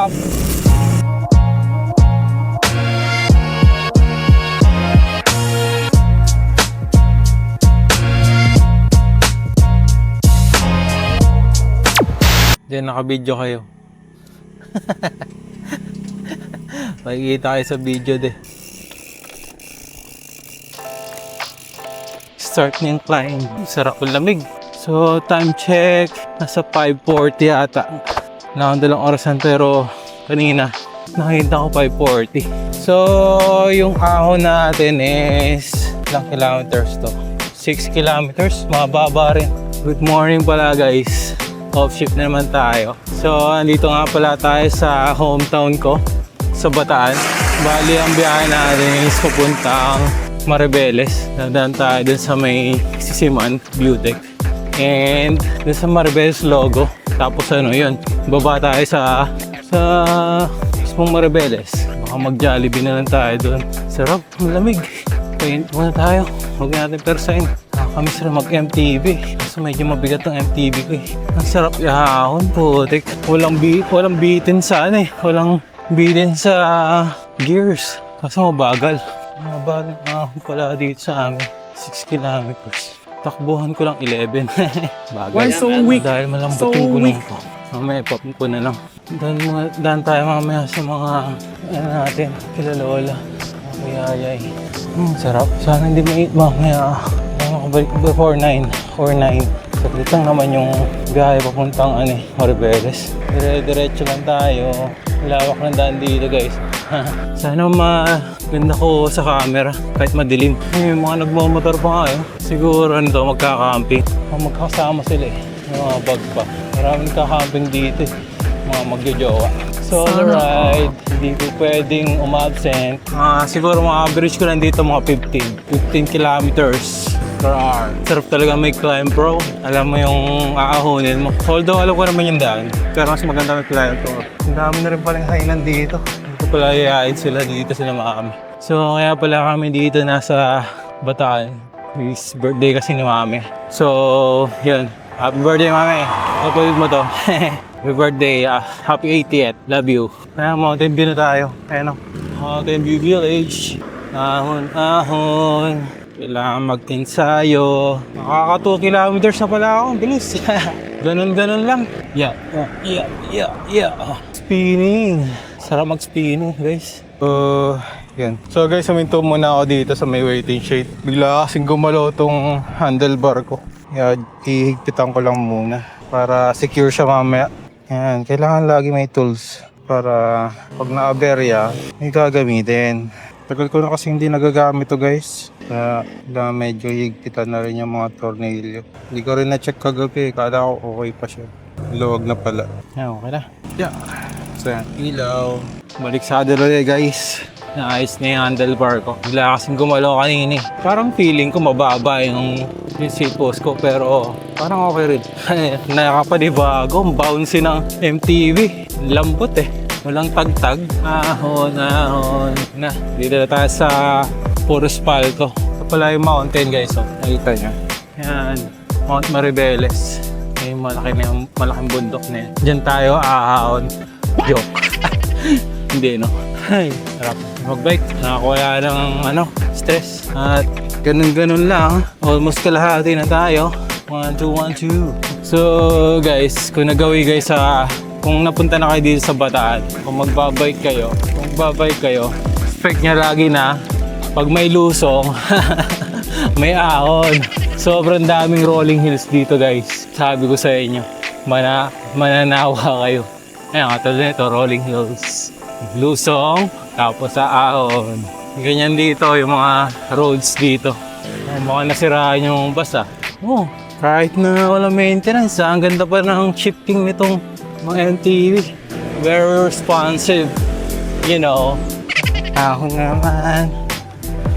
up. Diyan naka-video kayo. Makikita kayo sa video de. Start na yung climb. Sarap ng lamig. So time check, nasa 5:40 yata. Nakadalang orasan pero kanina nakita ko 5:40. So yung ahon natin is ilang kilometers to? 6 kilometers, mababa rin. Good morning pala guys. Off shift na naman tayo. So, andito nga pala tayo sa hometown ko, sa Bataan. Bali, ang biyahe natin is papuntang Maribeles. Dadaan tayo dun sa may Sisiman, Beautech. And dun sa Maribeles logo. Tapos ano yun, baba tayo sa mismong Maribeles. Baka mag-Jollibee na lang tayo dun. Sarap, malamig. Paint muna tayo. Huwag natin persain. Nakakamiss rin mag-MTB. Kaso medyo mabigat ang MTB ko eh. Ang sarap ihahon, putik. Walang bitin sa ano eh. Walang bitin sa gears. Kaso mabagal. Mabagal na ako pala dito sa amin. 6 kilometers. Takbuhan ko lang 11. Bagal. Why so weak? Dahil malambot yung gulong ko. Mamaya ipapin ko na lang. Daan tayo mamaya sa mga ano natin, kila Lola. Ayayay. Sarap. Sana hindi mamaya makabalik before 9 or 9. Saglit lang naman yung biyahe papuntang Maribeles. Dire-diretso lang tayo. Lawak ng daan dito guys. Sana maganda ko sa camera kahit madilim. Yung mga nagmamotor pa nga siguro magkakamping. Magkakasama sila yung mga bag pa. Maraming kakamping dito mga magjojowa. Solo ride, hindi ko pwedeng umabsent. Siguro mga average ko lang dito mga 15 kilometers per hour. Sarap talaga may climb bro. Alam mo yung aahonin mo. Although alam ko naman yung daan, pero mas maganda may climb bro. Ang dami na rin palang hainan dito. Hindi ko pala yayain sila dito sila makami. So kaya pala kami dito nasa Bataan. His birthday kasi ni mami. So yun, happy birthday mami. Upload mo to. Happy birthday, happy 80th, love you. Kaya Mountain View na tayo. Ayan o, Mountain View Village. Ahon, ahon. Kailangan mag-ensayo. Nakaka 2 kilometers na pala ako, bilis. Ganun lang. Yeah. Spinning. Sarap mag-spinning guys. Yan. So guys, huminto muna ako dito sa may waiting shade. Bigla kasing gumalaw tong handlebar ko. Yan, ihigpitan ko lang muna para secure siya mamaya. Yan, kailangan lagi may tools para pag na-aberya, may gagamitin. Tagal ko na kasi hindi nagagamit to guys. Kaya medyo higpitan na rin yung mga tornilyo. Hindi ko rin na-check kagabi, kala ko okay pa siya. Luwag na pala. Yan, okay na. Yeah. So yan, ilaw. Balik sa adero guys. Naayos na yung handlebar ko. Bigla kasing gumalaw kanina eh. Parang feeling ko mababa yung seat post ko pero parang okay rin. Nakapanibago, ang bouncy ng MTV. Lambot eh. Walang tagtag. Ahon, ahon. Na, dito na tayo sa puro spalto. Ito pala yung mountain guys. Oh. Nakita nyo. Yan. Mount Maribeles. May malaking bundok na yan. Diyan tayo ahon. Joke. Hindi no. Ay, sarap mag-bike. Nakakuha ng stress. At ganun lang. Almost kalahati na tayo. 1, 2, 1, 2. So guys, kung nagawi guys kung napunta na kayo dito sa Bataan, kung magbabike kayo, expect nyo lagi na pag may lusong, may ahon. Sobrang daming rolling hills dito guys. Sabi ko sa inyo, mananawa kayo. Ayan, katulad nito, rolling hills. Lusong, tapos sa ahon. Ganyan dito yung mga roads dito. Mukhang nasiraan yung bus Oh, kahit na wala maintenance ang ganda pa ng shifting nitong mga MTV. Very responsive, you know. Ahon naman.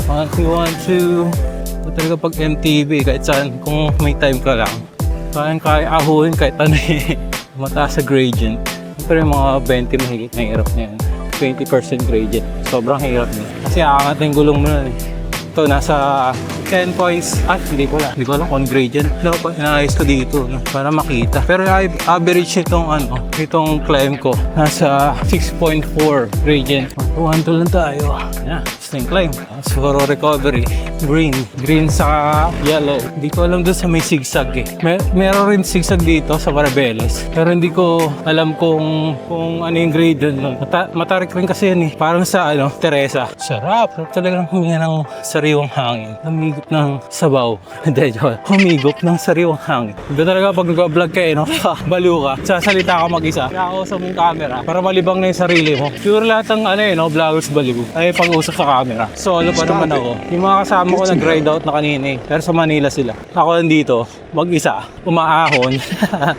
1, 2, 1, 2. Talaga pag MTV, kahit saan, kung may time ka lang, kaya ahonin kahit ano mataas sa gradient. Pero yung mga 20 mahigit na hirap na yan. 20% gradient. Sobrang hirap niya. Kasi aangat yung gulong mo nun eh. Ito, nasa 10 points. Hindi ko alam kung grade yan. Dapat inaayos ko dito, no? Para makita. Pero yung average itong climb ko, nasa 6.4 grade yan. 1-2 lang tayo. Yeah, same climb. Siguro recovery. Green sa yellow. Hindi ko alam doon sa may zigzag eh. Meron rin zigzag dito sa Maribeles. Pero hindi ko alam kung ano yung grade doon. Matarik rin kasi yan eh. Parang sa Teresa. Sarap talagang huminga ng sariwang hangin. Humigop ng sabaw. Hindi, humigop ng sariwang hangin. Iba talaga pag nag-vlog kayo, baliw ka. Sasalita ka mag-isa. Kaya ako sa mong camera para malibang na yung sarili mo. Pure lahat ng vloggers baliw. Ay pag-usap sa camera. Solo pa naman ako. Yung mga kasama ko nag-ride out na kanina eh. Pero sa Manila sila. Ako nandito, mag-isa, umaahon.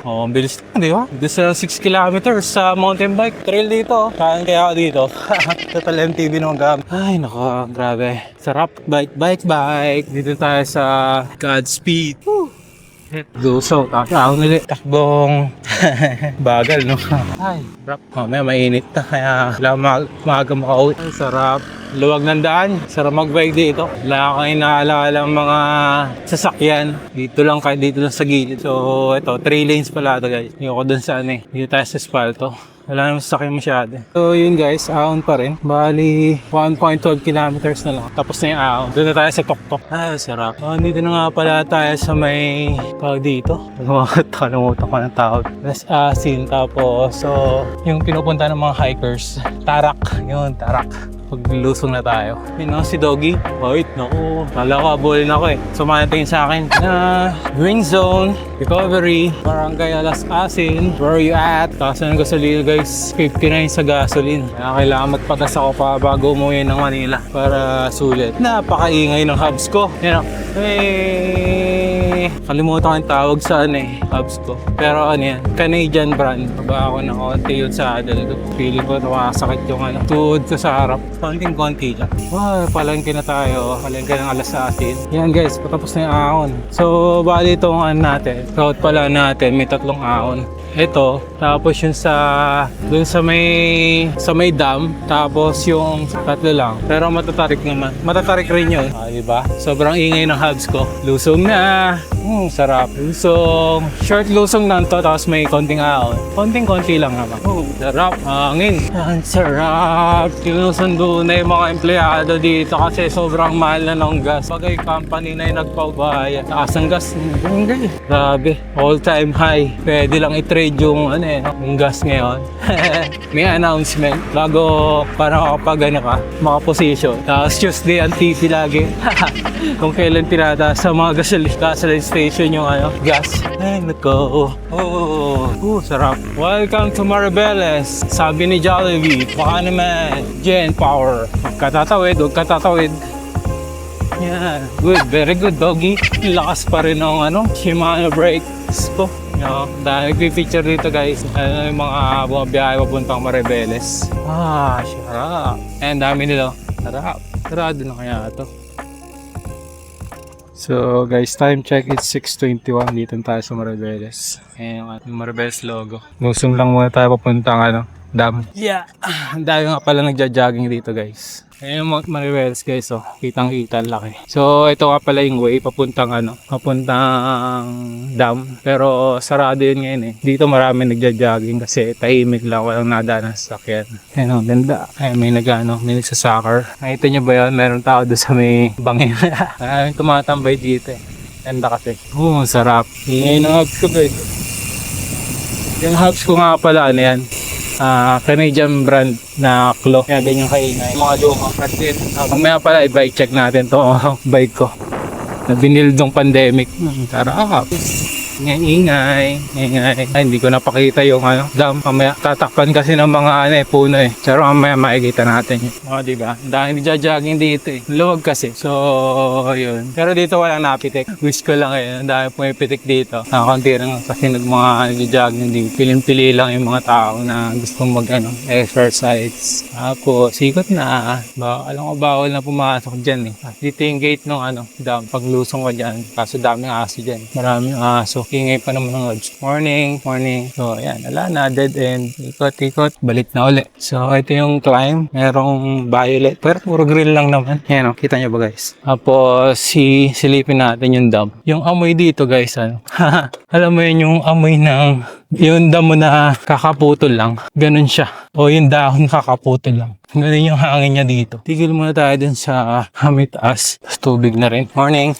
Ang bilis. Di ba? This 6 kilometers sa mountain bike. Trail dito. Kaya ako dito. Total MTB naman gamit. Ay, nako, grabe. Sarap. Bike. Dito tayo sa Godspeed. Woo! Luso. Ako nili. Takbong bagal, no? Ay, sarap. May mainit na. Kaya maaga makauwi. Ay, sarap. Luwag ng daan. Sarap mag-bike dito. Wala kang inaalala mga sasakyan. Dito lang sa gilid. So, ito, 3 lanes pala ito, guys. Yung ko dun sa dito tayo sa espalto. Wala naman sasakyan masyado. So yun guys, ahon pa rin. Bali, 1.12 kilometers na lang. Tapos na yung ahon. Doon na tayo sa Toktok. Ay, sarap. Dito na nga pala tayo sa may tawag dito. Nakalimutan ko ng tawag. Las Asin. Tapos, so, yung pinupunta ng mga hikers. Tarak. Yun, Tarak. Paglusong na tayo. Yun si Doggy. Wait, naku. Kala ko, abulin ako eh. Sumanatingin sa akin na Green Zone, Recovery, Barangay Las Asin. Where are you at? Kaso ng gasolina guys, 59 sa gasoline. Kaya kailangan magpatas ako pa bago umuwi ng Manila para sulit. Napakaingay ng hubs ko. Yan o. Hey! Kalimutan ko yung tawag sa hubs ko. Pero yan, Canadian brand. Baba ako ng konti yun sa adal ko. Feeling ko nakasakit yung tuhod ko sa harap. Konting-konti lang. Palengke na tayo. Palengke ng Alas Asin. Yan guys, patapos na yung ahon. So, bali itong natin. Route pala natin, may 3 ahon. Ito, tapos yung dun sa may dam, tapos yung 3 lang. Pero matatarik naman. Matatarik rin yun. Diba? Sobrang ingay ng hubs ko. Lusong na. Sarap. Lusong. Short lusong lang to, tapos may konting ahon. Konting-konti lang naman. Sarap. Hangin. Ang sarap. Sinusundo na yung mga empleyado dito kasi sobrang mahal na ng gas. Pagay company na yung nagpabaya. Taas ng gas. Grabe. All time high. Pwede lang i-trade yung gas ngayon. May announcement bago para makaposition. Tapos Tuesday ang TV lagi. Kung kailan tinataas sa mga gasoline station yung gas. Ay, nako. Sarap. Welcome to Maribeles. Sabi ni Jollibee, baka naman, Gen Power. Huwag katatawid. Yeah, good. Very good, Doggy. Lakas pa rin ng Shimano brakes ko. Dahil nagpipicture dito guys, yung mga bumabiyahe papuntang Maribeles. Sarap. And dami nila. Sarap. Sarado na kaya ito. So guys, time check, it's 6:21. Dito tayo sa Maribeles. Ayan yung Maribeles logo. Lusong lang muna tayo papuntang dam. Yeah. Ang dami nga pala nagja-jogging dito guys. Ayan yung Maribeles guys, kitang-kita laki. So ito nga pala yung way papuntang dam. Pero sarado yun ngayon eh. Dito marami nagja-jogging kasi tahimik lang, walang nadaan ng sasakyan. Ayan ganda. Ayan may nagsasoccer. Nakita nyo ba yun? Meron tao doon sa may bangin. Maraming tumatambay dito eh. Ganda kasi. Sarap. Ngayon ang hubs ko guys. Yung hubs ko nga pala yan. Canadian brand na Klo. Kaya ganyan kaingay. Mga luma. Kasi mamaya pala i-bike check natin to bike ko. Na binil dong pandemic. Sarap. Ingay. Ay, hindi ko napakita yung dam. Mamaya tatakpan kasi ng mga puno eh. Pero mamaya makikita natin yun. Diba? Dahil nagja-jogging dito eh. Luwag kasi. So, yun. Pero dito walang napitik. Wish ko lang eh. Dahil pumipitik dito. Nakakunti rin kasi mga nagja-jogging dito. Piling-pili lang yung mga tao na gustong exercise. Tapos, sikot na. Alam ko bawal na pumasok dyan eh. Dito yung gate ng dam. Paglusong ko dyan. Kaso daming aso dyan. Maraming aso. Ingay pa naman ng lods. Morning, morning. So, ayan. Wala na. Dead end. Ikot-ikot. Balik na uli. So, ito yung climb. Merong violet. Pero puro grill lang naman. Ayan o. Kita nyo ba guys? Tapos, silipin natin yung dam. Yung amoy dito guys, ano? Alam mo yun yung amoy ng yung damo na kakaputol lang. Ganun siya. O yung dahon kakaputol lang. Ganun yung hangin niya dito. Tigil muna tayo dun sa hamitaas. Tapos tubig na rin. Morning.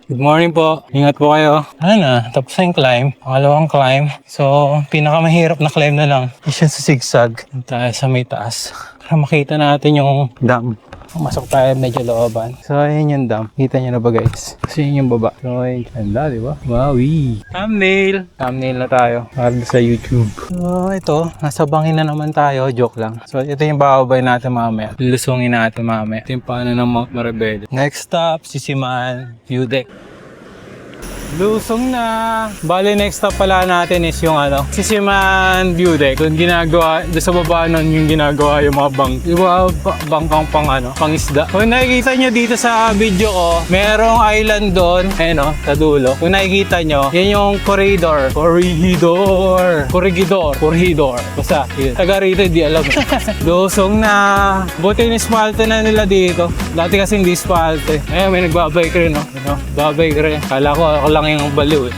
Good morning po. Ingat po kayo. Ano na, tapos na yung climb. Pangalawang climb. So, pinakamahirap na climb na lang. Isa sa zigzag. Tayo sa may taas. Para makita natin yung dam. Masok tayo medyo looban. So, ayan yung dam. Kita nyo na ba guys? Kasi yun yung baba. So, ayan. Ganda, di ba? Wowie! Thumbnail! Thumbnail na tayo. Para sa YouTube. So, ito. Nasa bangin na naman tayo. Joke lang. So, ito yung bababay natin mamaya. Lusungin natin mamaya. Ito yung paano ng Mount Maribel. Next stop, Sisiman View Deck. Lusong na! Bale, next stop pala natin is yung Sisiman View Deck. Doon ginagawa, doon sa baba nun yung ginagawa yung mga bangkang pang isda. Kung nakikita nyo dito sa video ko, merong island doon, sa dulo. Kung nakikita nyo, yan yung corridor. Basta, yun. Taga rito, di alam. Lusong na! Buti yung spalte na nila dito. Dati kasi hindi spalte. Ayun, may nagbabike rin, no? Babike rin. Kala ko, ako lang yung baliw eh.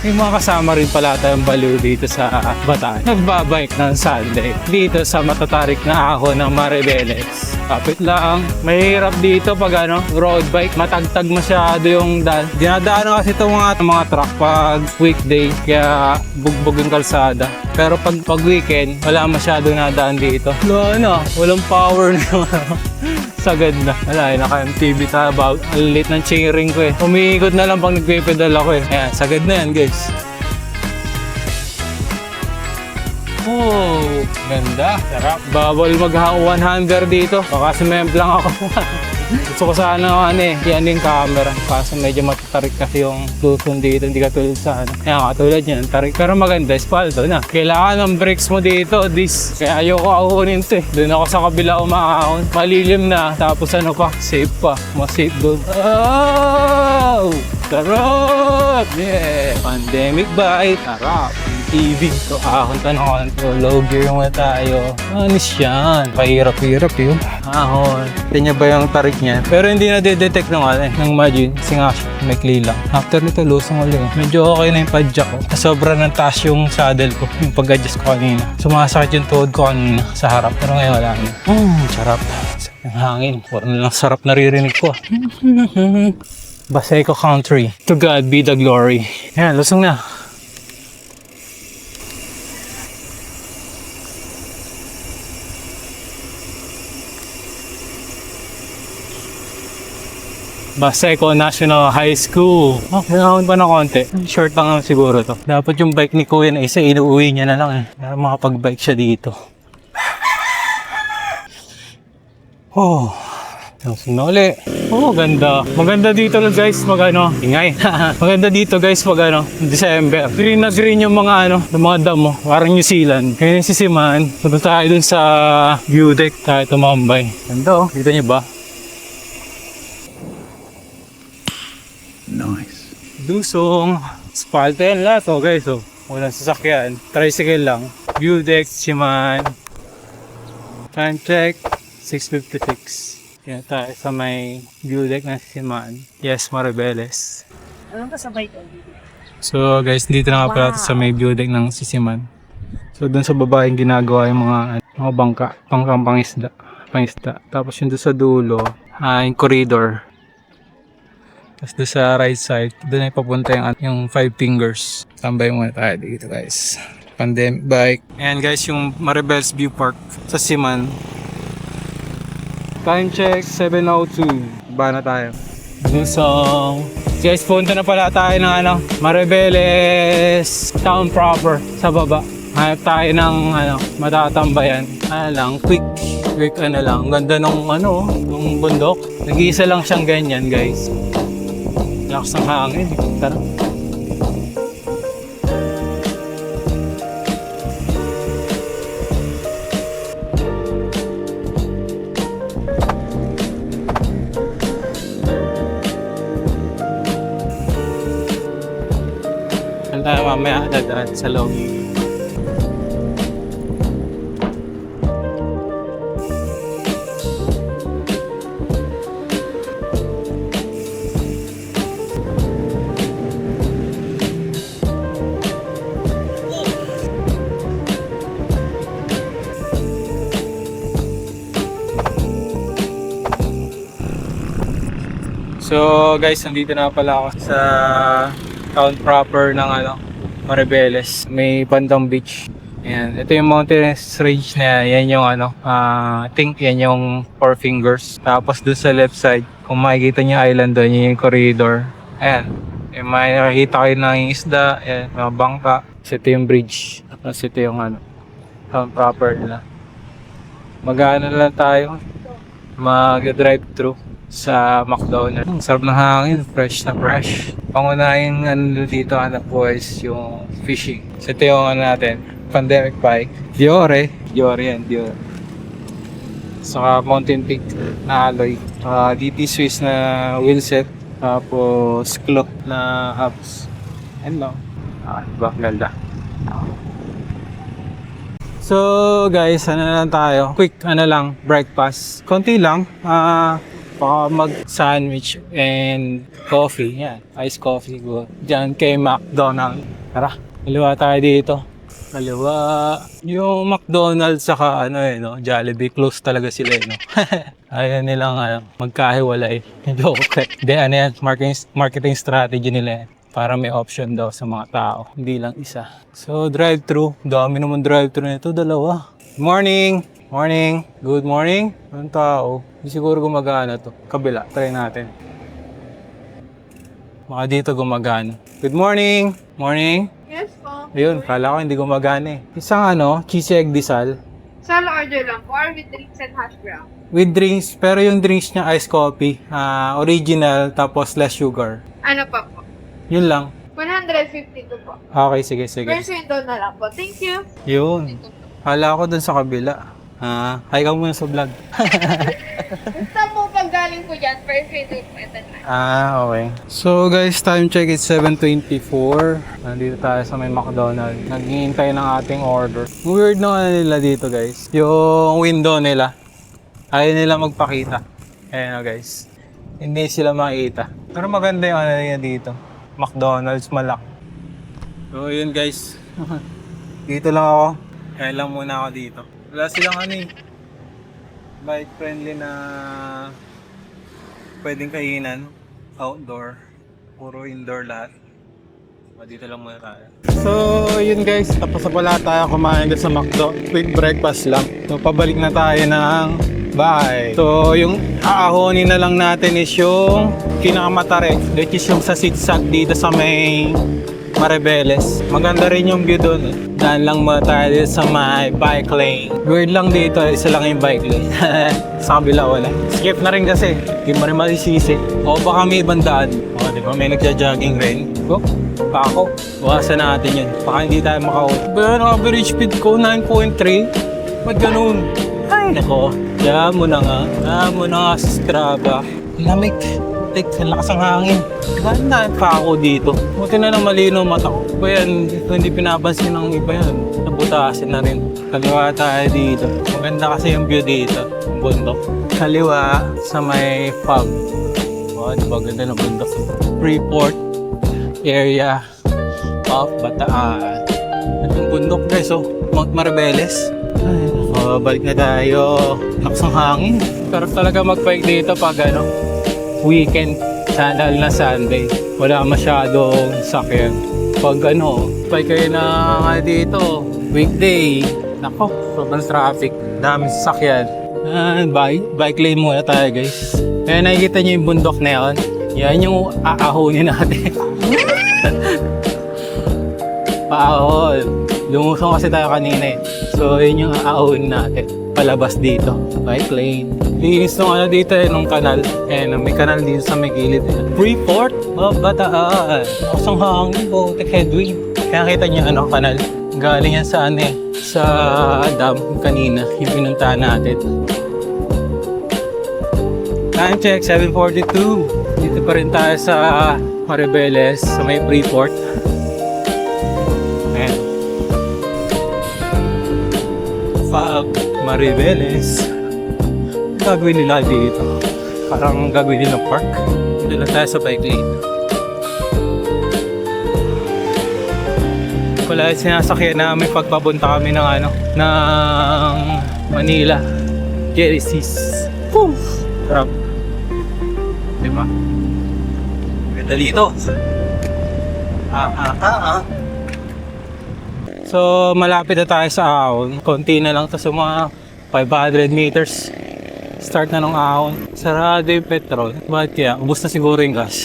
May mga kasama rin pala tayong baliw dito sa Bataan. Nagbabike ng Sunday dito sa matatarik na ahon ng Maribeles. Kapit lang. Mahirap dito pag road bike. Matagtag masyado yung daan. Dinadaan kasi itong mga truck pag weekday. Kaya bugbog yung kalsada. Pero pag weekend, wala masyado nadaan dito. Walang power na sagad na. Wala, naka-MTV tayo. Ang lit ng cheering ko eh. Umiikot na lang pag nagpe-pedal ako eh. Ayan, sagad na yan guys. Oh, ganda. Sarap. Bawal mag-100 dito. Baka sumemplang ako. Gusto ko sana yan yung camera. Kaso medyo matatarik kasi yung lusong dito. Hindi katulad sa Ayan, katulad yan. Tarik. Pero maganda, espalto na. Kailangan ng brakes mo dito. Kaya ayoko akunin ito eh. Doon ako sa kabila umakahon. Malilim na. Tapos safe pa. Mas safe doon. Oh! Sarap! Yeah! Pandemic bike. Sarap! TV. So, ahon to na konto. Low gear muna tayo. Anis yan. Pahirap-hirap yun. Ahon. Tingnan ba yung tarik niya? Pero hindi na detect ng margin. Kasi nga may clay lang. After nito, lusong ulit. Medyo okay na yung padjak ko. Sobra ng taas yung saddle ko. Yung pag-adjust ko kanina. Sumasakit yung tuhod ko kanina sa harap. Pero ngayon wala na. Sarap. Yung hangin. Parang lang sarap naririnig ko. Baseco Country. To God be the glory. Ayan, lusong na. Baseco National High School. Pinahon pa ng konti. Short lang naman siguro to. Dapat yung bike ni Kuya na isa, inuuwi niya na lang eh. Para makapag-bike siya dito. Oh, sinuli. Oh, ganda. Maganda dito guys, ingay. Maganda dito guys, December. Green na green yung mga damo. Parang New Zealand. Ngayon yung Sisiman. Punta tayo dun sa view deck. Tayo tumambay. Ganda oh, dito niyo ba? Nice. Lusong. Spalte yan lahat guys. Walang sasakyan. Tricycle lang. View deck, Sisiman. Time check, 6:56. Yan tayo sa may view deck ng Sisiman. Yes, Maribeles. Anong kasabay ko? So guys, dito na nga pala sa may view deck ng Sisiman. So dun sa baba yung ginagawa yung mga bangka. Pangkang pangisda. Tapos yung doon sa dulo, yung corridor. Tapos doon sa right side, doon ay papunta yung Five Fingers. Tambay muna tayo dito guys. Pandemic bike. Ayan guys, yung Maribeles View Park sa Sisiman. Time check, 7:02. Ba na tayo. Lusong. Guys, punta na pala tayo ng Maribeles town proper sa baba. Hanap tayo ng matatambayan. Quick lang. Ganda nung nung bundok. Nag-iisa lang siyang ganyan guys. Lakas ng hangin. Tara. mamaya dadaan sa loob. So guys, nandito na pala ako sa town proper ng Maribeles. May Bandang Beach. Ayan, ito yung mountainous range na yan yung I think yan yung Four Fingers. Tapos dun sa left side, kung makikita niyo island doon, yun yung corridor. Ayan, may nakikita kayo ng isda, ayan, mga bangka. So ito yung bridge. Tapos ito yung town proper nila. Mag-ano lang tayo, mag-drive through sa McDonald's. Ang sarap ng hangin, fresh na fresh. Pangunahing dito boys, yung fishing. So ito yung natin, pandemic bike. Diore yan, Diore. Saka Mountain Peak na alloy. DT Swiss na wheelset. Tapos clock na hubs. Ano? Diba? Ganda. So guys, na lang tayo. Quick, lang, breakfast. Konti lang. Baka mag-sandwich and coffee. Yan, iced coffee ko. Diyan kay McDonald's. Tara, kaliwa tayo dito. Kaliwa. Yung McDonald's saka Jollibee, close talaga sila no. Ayaw nilang magkahiwalay. Joke. Hindi, yan, marketing strategy nila yan. Para may option daw sa mga tao. Hindi lang isa. So, drive-thru. Dami naman drive-thru nito. Dalawa. Morning! Morning! Good morning! Anong tao? Hindi siguro gumagana to. Kabila. Try natin. Baka dito gumagana. Good morning! Morning! Yes po. Ayun, kala ko hindi gumagana eh. Isang cheesy egg disal. Solo order lang po or with drinks and hash brown? With drinks, pero yung drinks niya iced coffee. Original, tapos less sugar. Ano pa po? Yun lang. 152 po. Okay, sige. First window na lang po. Thank you. Yun. Kala ko dun sa kabila. Hi ka muna sa vlog. Basta po pag galing po dyan, first window po. Ito na. Okay. So guys, time check is 7:24. Nandito tayo sa may McDonald's. Naghihintay ng ating order. Weird na nila dito guys. Yung window nila. Ayaw nila magpakita. Ayan guys. Hindi sila makita. Pero maganda yung niya dito. McDonald's malaki. So yun guys. Dito lang ako. Kaya lang muna ako dito. Wala silang bike friendly na pwedeng kainan. Outdoor. Puro indoor lahat. Dito lang muna tayo. So yun guys. Tapos na pala tayo kumain sa McDo. Quick breakfast lang. So pabalik na tayo ng bahay. So yung aahonin na lang natin is yung pinakamatare. Which is yung sa zigzag dito sa may Maribeles. Maganda rin yung view doon. Daan lang muna tayo dito sa may bike lane. Weird lang dito, isa lang yung bike lane. Sa kabila wala. Skip na rin kasi. Hindi mo rin masisisi. O baka may ibang daan. O diba may nagja-jogging rin. Go. Pako. Bukasan natin yun. Baka hindi tayo maka-out. Pero average speed ko 9.3. Ba't ganun? Ay nako. Kaya mo na nga sa Strava. Lamig. Ang lakas ng hangin. Ganda pa ako dito. Buti na lang malino mata ko. Kaya hindi pinapansin ng iba yan. Nabutasin na rin. Kaliwa tayo dito. Maganda kasi yung view dito. Yung bundok. Kaliwa sa may fog. Diba ganda ng bundok. Freeport area of Bataan. At yung bundok guys, Mount Maribeles. Ay, balik na tayo. Lakas ng hangin. Pero talaga mag-bike dito pag weekend, dahil na Sunday, wala masyadong sakyan. Pag bike kayo na dito, weekday, nako, sobrang traffic, dami sasakyan. Bike lane muna tayo guys. Kaya nakikita nyo yung bundok na yun, yan yung aahonin natin. Paahon. Lumusong kasi tayo kanina eh. So yun yung aahonin natin. Palabas dito, bike lane. Linis nung dito nung kanal. May kanal dito sa may gilid. Freeport, Bataan. Lakas ng hangin, take headwind. Kaya kita nyo kanal. Galing yan sa sa dam kanina, yung pinuntahan natin. Time check, 7:42. Dito pa rin tayo sa Maribeles, sa may Freeport. Maribeles. Gagawin nila dito. Parang gagawin nila park. Dito lang tayo sa bike lane. Wala yung sinasakyan namin pagpapunta kami ng ng Manila. Genesis. Woo! Sarap. Diba? Ganda dito. So, malapit na tayo sa ahon. Konti na lang to sa mga 500 meters. Start na ng ahon. Sarado yung petrol. Bakit kaya? Ubus na siguro yung gas.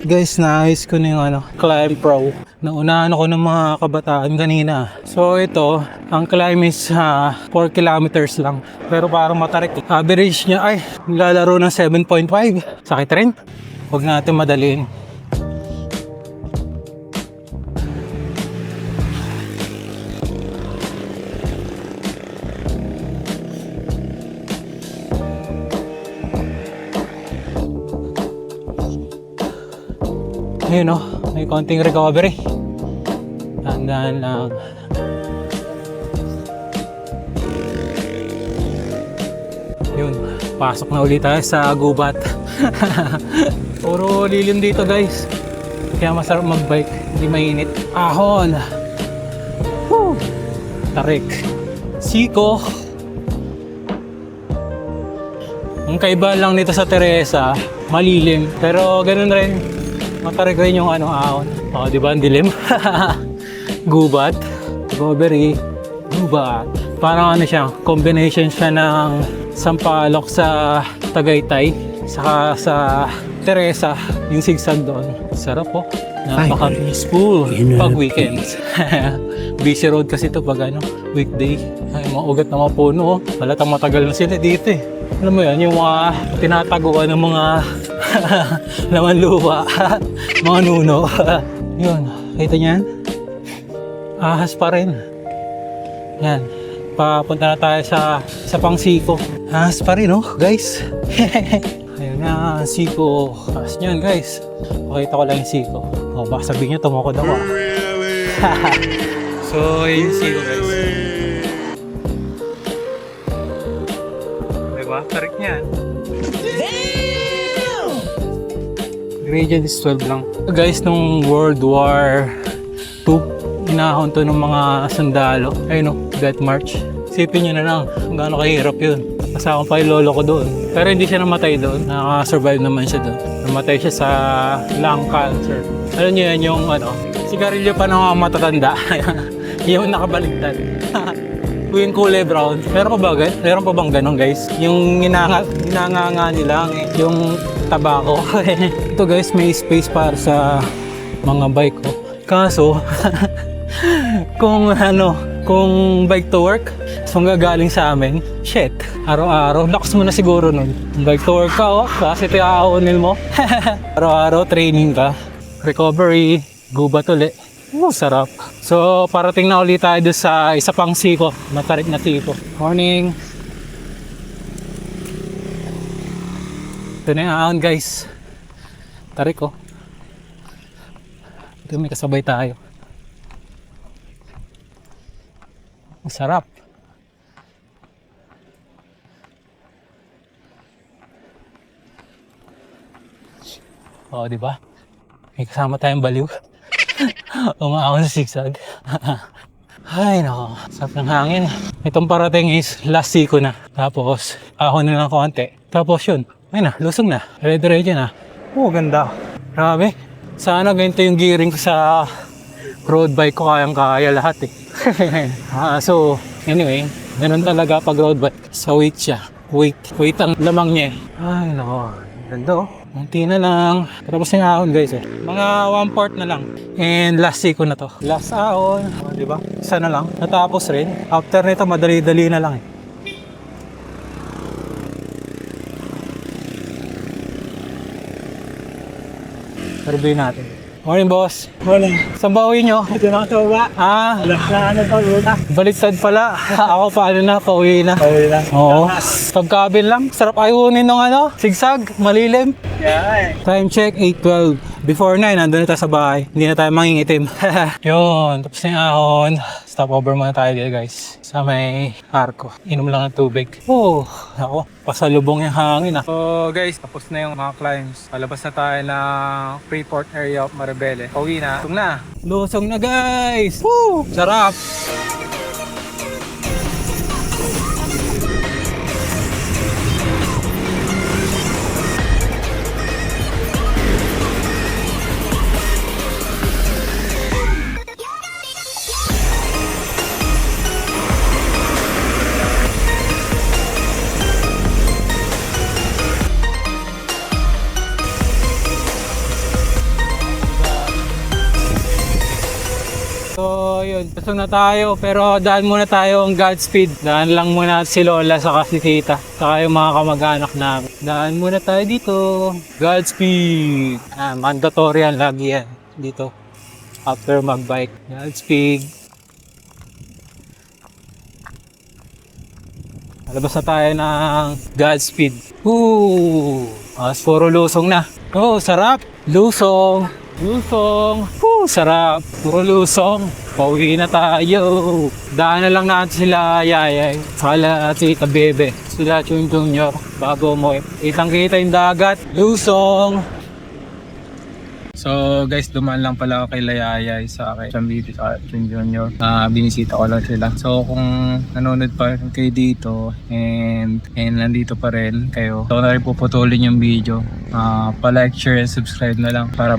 Guys, naayos ko na yung Climb Pro. Naunahan ako ng mga kabataan kanina. So, ito, ang climb is 4 kilometers lang. Pero parang matarik. Average niya ay lalaro ng 7.5. Sakit rin. Huwag natin madaliin. Ayun may konting recovery. Tandaan lang. Yun, pasok na ulit tayo sa gubat. Puro lilim dito guys. Kaya masarap magbike, hindi mainit. Ahon. Woo! Tarik. Siko. Ang kaiba lang nito sa Teresa, malilim. Pero ganun rin. Matarik rin yung ahon. O, di ba? Ang dilim. Gubat. Recovery. Gubat. Parang siya, combination siya ng Sampaloc sa Tagaytay. Saka sa Teresa, yung sigsag doon. Sarap po. Napaka-peaceful pag weekends. Busy road kasi ito pag weekday. Ay, mga ugat na mga puno. Halatang matagal na sila dito eh. Alam mo yan, yung mga tinataguan ng mga laman lupa, mga nuno. Yun, kita niyan? Ahas pa rin. Yan, papunta na tayo sa Pangsiko. Ahas pa rin guys. Ayun na, Siko. Ahas niyan guys. Pakita ko lang yung Siko. Baka sabihin niyo, tumukod ako. So, yun yung Siko guys. Diba? Tarik niyan. Gradient is 12 lang. Guys, nung World War II, inahon to ng mga sundalo. Ayun Death March. Isipin nyo na lang kung gaano kahirap yun. Kasama pa yung lolo ko doon. Pero hindi siya namatay doon. Naka-survive naman siya doon. Namatay siya sa lung cancer. Alam nyo yan yung sigarilyo pa ng mga matatanda. Yung nakabaligtad. Yung kulay brown. Meron pa bang ganun guys? Yung ginanganga nila, yung tabako. Ito guys, may space para sa mga bike ko. Kaso, kung bike to work, so gagaling sa amin, shit, araw-araw, lakas mo na siguro nun. Bike to work ka, kasi ito yung aaonin mo. Araw-araw, training ka, recovery, gubat ulit. Sarap. So, parating na ulit tayo doon sa isa pang Siko. Matarik na Siko. Morning. Ito na yung ahon guys. Tarik Ito may kasabay tayo. Masarap. Di ba? May kasama tayong baliw. Umaahon sa sigsag. Ay nako, sarap ng hangin. Itong parating is last Siko na. Tapos ahon na lang konti. Tapos yun, ayun na, lusong na. Ready na. Ganda. Grabe. Sana ganito yung gearing ko sa road bike ko, kayang-kaya lahat eh. So anyway, ganun talaga pag road bike. Sa weight siya. Weight ang lamang niya. Ay nako, ganda Munti na lang. Tapos yung ahon guys Mga 1/4 na lang. And last Siko na to. Last ahon. Diba? Isa na lang. Natapos rin. After nito, madali-dali na lang Survey natin. Morning, boss. Morning. Saan ba uwi nyo? Ito na ito ba? Wala na ito, wala. Baliktad pala. Ako pauwi na. Pauwi na. Oo. Pagkabin lang. Sarap ayunin ng sigsag, malilim. Yeah. Time check, 8:12. Before 9, nandun na tayo sa bahay. Hindi na tayo mangingitim. Yun, tapos na yung ahon. Stopover muna tayo dito guys. Sa may arko. Inom lang ng tubig. Oh, ako. Pasalubong yung hangin ah. So guys, tapos na yung mga climbs. Palabas na tayo ng Freeport area of Maribele. Pauwi na. Lusong na. Lusong na guys. Woo! Sarap. So yun, pasok na tayo pero daan muna tayo ang Godspeed. Daan lang muna si Lola saka si Tita, saka yung mga kamag-anak namin. Daan muna tayo dito. Godspeed! Mandatory yan lagi yan dito after mag-bike. Godspeed! Malabas na tayo ng Godspeed. Puro lusong na. Oh, sarap! Lusong! Lusong! Sarap! Puro lusong! Pauwi na tayo! Daan na lang natin sila Yayay. Sala si Tita Bebe. Sila Chun Junior. Bago mo. Kitang-kita yung dagat. Lusong! So guys, dumaan lang pala ako kay Layayay sa akin. Siyang video sa Chun Junior. Binisita ko lang sila. So kung nanonood pa rin kayo dito and nandito pa rin kayo, so na rin puputulin yung video. Pa-like, share, and subscribe na lang para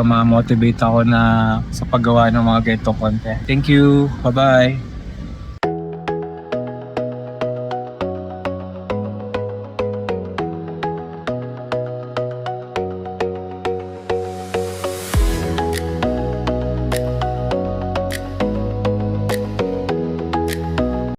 ma-motivate ako na sa paggawa ng mga ganitong content. Thank you! Bye-bye!